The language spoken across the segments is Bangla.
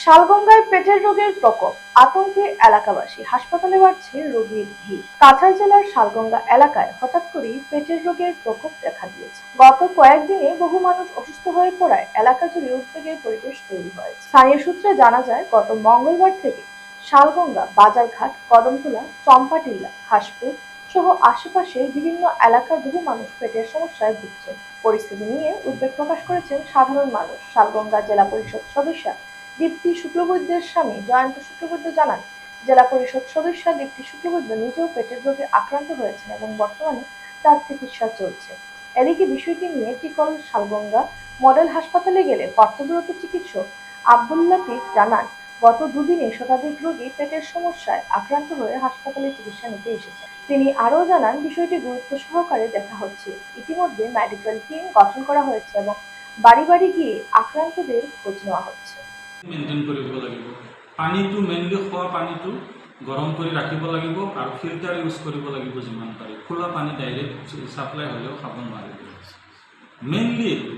শালগঙ্গায় পেটের রোগের প্রকোপ, আতঙ্কে এলাকাবাসী, হাসপাতালে বাড়ছে রোগীর ভিড়। কাছাড় জেলার শালগঙ্গা এলাকায় হঠাৎ করেই পেটের রোগের প্রকোপ দেখা দিয়েছে। গত কয়েকদিনে বহু মানুষ অসুস্থ হয়ে পড়ায় এলাকা জুড়ে উদ্বেগের পরিবেশ তৈরি হয়েছে। স্থানীয় সূত্রে জানা যায়, গত মঙ্গলবার থেকে শালগঙ্গা, বাজারঘাট, কদমতলা, চম্পাটিল্লা, ঘাসপুর সহ আশেপাশের বিভিন্ন এলাকার বহু মানুষ পেটের সমস্যায় ভুগছে। পরিস্থিতি নিয়ে উদ্বেগ প্রকাশ করেছেন সাধারণ মানুষ। শালগঙ্গা জেলা পরিষদ সদস্যা দীপ্তি শুক্লবৈদ্যের স্বামী জয়ন্ত শুক্লবৈদ্য জানান, জেলা পরিষদ সদস্যা দীপ্তি শুক্লবৈদ্য নিজেও পেটের রোগে আক্রান্ত হয়েছেন এবং বর্তমানে তার চিকিৎসা চলছে। এদিকে বিষয়টি নিয়ে টিকল শালগঙ্গা মডেল হাসপাতালে গেলে কর্তব্যরত চিকিৎসক আব্দুল লতিফ জানান, গত দুদিনে শতাধিক রোগী পেটের সমস্যায় আক্রান্ত হয়ে হাসপাতালে চিকিৎসা নিতে এসেছে। তিনি আরও জানান, বিষয়টি গুরুত্ব সহকারে দেখা হচ্ছে। ইতিমধ্যে মেডিকেল টিম গঠন করা হয়েছে এবং বাড়ি বাড়ি গিয়ে আক্রান্তদের খোঁজ নেওয়া হচ্ছে। মেইনটেইন কৰিব লাগিব। পানীটো মেইনলি খোৱা পানীটো গৰম কৰি ৰাখিব লাগিব আৰু ফিল্টাৰ ইউজ কৰিব লাগিব যিমান পাৰি। খোলা পানী ডাইৰেক্ট ছাপ্লাই হ'লেও খাব নোৱাৰিব। মেইনলি এইটো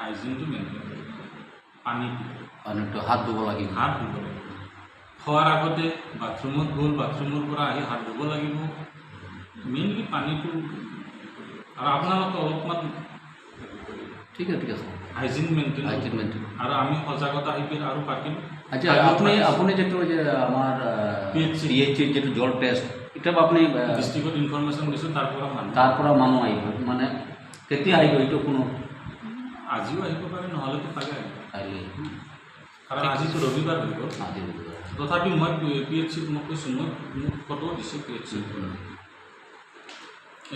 হাইজিনটো মেইনটেইন কৰিব লাগিব। পানীটো হাত ধুব লাগিব। খোৱাৰ আগতে বাথৰুমত গ'ল, বাথৰুমৰ পৰা আহি হাত ধুব লাগিব। মেইনলি পানীটো আৰু আপোনালোকে অলপমান ঠিক আছে হাইজিন মেইনটেইন আৰু আমি সজাগতা শিবিৰ আৰু পাতিম। আচ্ছা, আপনি যেটো যে আমার পিএইচসি যেটো জল টেস্ট এটা আপনি ডিস্ট্রিক্টত ইনফরমেশন দিছোঁ, তারপরা মানুহ আহিব, মানে কেতিয়া আহিব এইটো কোনো আজিও আহিব পাৰে, নহ'লেতো কালি আহিব। কাৰণ আজিতো ৰবিবাৰ হৈ গ'ল। তথাপি মই পিএইচচিত মই কৈছোঁ, মোক ফটো দিছোঁ পিএইচচিত,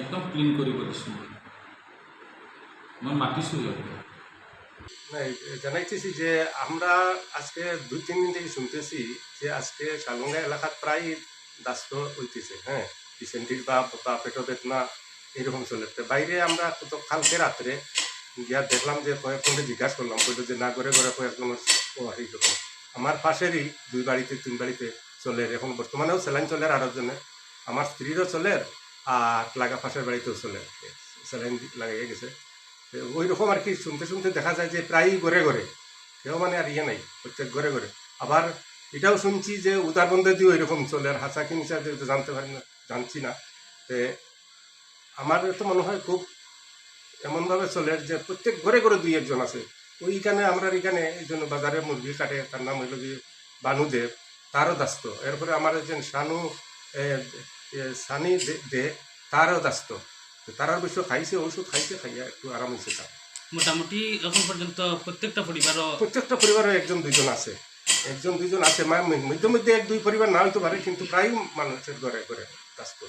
একদম ক্লিন কৰিব দিছোঁ। মই মাতিছোঁ সিহঁতক। জানাইতেছি যে আমরা আজকে 2-3 দিন থেকে শুনতেছি যে আজকে শালগঙ্গা এলাকার প্রায় দাস্ত হইতেছে। হ্যাঁ, ডিসেন্ট্রি বা পেট বেদনা এরকম চলে। বাইরে আমরা কত কালকে রাত্রে গিয়া দেখলাম যে কয়েকজনকে জিজ্ঞাসা করলাম, বললো যে না ঘরে ঘরে কয়েকজনের এইরকম। আমার পাশেরই 2 বাড়িতে 3 বাড়িতে চলে, এখন বর্তমানেও স্যালাইন চলে আর জন্য আমার স্ত্রীরও চলে আর লাগা পাশের বাড়িতেও চলে, স্যালাইন লাগিয়ে গেছে। ওই রকম আর কি শুনতে শুনতে দেখা যায় যে প্রায়ই ঘরে ঘরে, কেউ মানে আর নাই, প্রত্যেক ঘরে ঘরে। আবার এটাও শুনছি যে উদারবন্ধে দিয়ে ওই রকম চলে, আর হাসা কি নিচা জানতে পারি না, জানছি না। আমার তো মনে হয় খুব এমনভাবে চলে যে প্রত্যেক ঘরে ঘরে 2-1 আছে। ওইখানে আমরা এখানে এই জন্য বাজারে মুরগি কাটে, তার নাম হইল কি বানুদেব, তারও দাস্ত। এরপরে আমার একজন সানি দে, তারও দাস্ত। তার অবশ্য খাইছে, ওষুধ খাইছে, খাইয়া একটু আরাম হয়েছে। তার মোটামুটি এখন পর্যন্ত প্রত্যেকটা পরিবারও 1-2 আছে, 1-2 আছে। মধ্যে 1-2 পরিবার না হইতে পারে, কিন্তু প্রায় মানুষের ঘরে ঘরে ব্যস্ত।